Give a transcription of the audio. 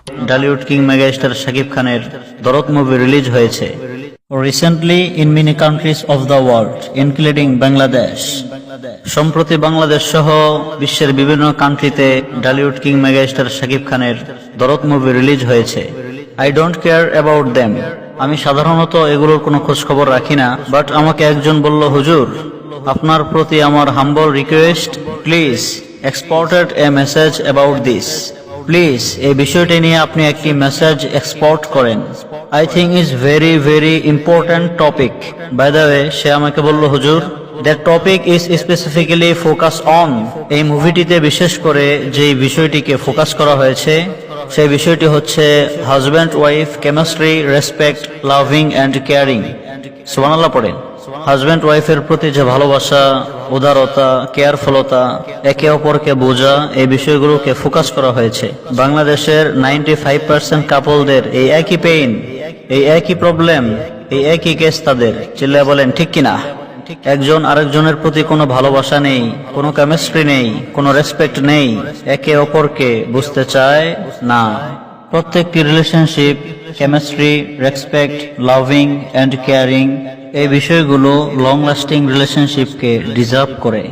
Dhallywood king megastar Shakib খানের দরদ movie release হয়েছে recently in many countries of the world including Bangladesh. সম্প্রতি বাংলাদেশ সহ বিশ্বের বিভিন্ন কান্ট্রিতে ঢালিউড কিং মেগাস্টার শাকিব খানের দরদ মুভি রিলিজ হয়েছে। I don't care about them. আমি সাধারণত এগুলোর কোনো খোঁজ খবর রাখি না, বাট আমাকে একজন বলল, হুজুর আপনার প্রতি আমার humble request, please exported a message about this. Please এই বিষয়টি নিয়ে আপনি একটি মেসেজ এক্সপোর্ট করেন। I think is very very important topic. By the way, সে আমাকে বলল, হুজুর that topic is specifically focus on. এই মুভিটিতে বিশেষ করে যেই বিষয়টিকে ফোকাস করা হয়েছে সেই বিষয়টি হচ্ছে husband wife chemistry, respect, loving and caring. সুবহানাল্লাহ পড়েন। হাজব্যান্ড ওয়াইফের প্রতি যে ভালোবাসা, উদারতা, কেয়ারফুলতা, একে অপরকে বোঝা, এই বিষয়গুলোকে ফোকাস করা হয়েছে। বাংলাদেশের 95% কাপলদের এই একই পেইন, এই একই প্রবলেম, এই একই কেস তাদের। চিল্লায় বলেন ঠিক কিনা? একজন আরেকজনের প্রতি কোনো ভালোবাসা নেই, কোনো কেমিস্ট্রি নেই, কোনো রেসপেক্ট নেই, একে অপরকে বুঝতে চায় না। প্রত্যেকটি relationship chemistry, respect, loving and caring এই বিষয়গুলো লং লাস্টিং রিলেশনশিপকে ডিজার্ভ করে।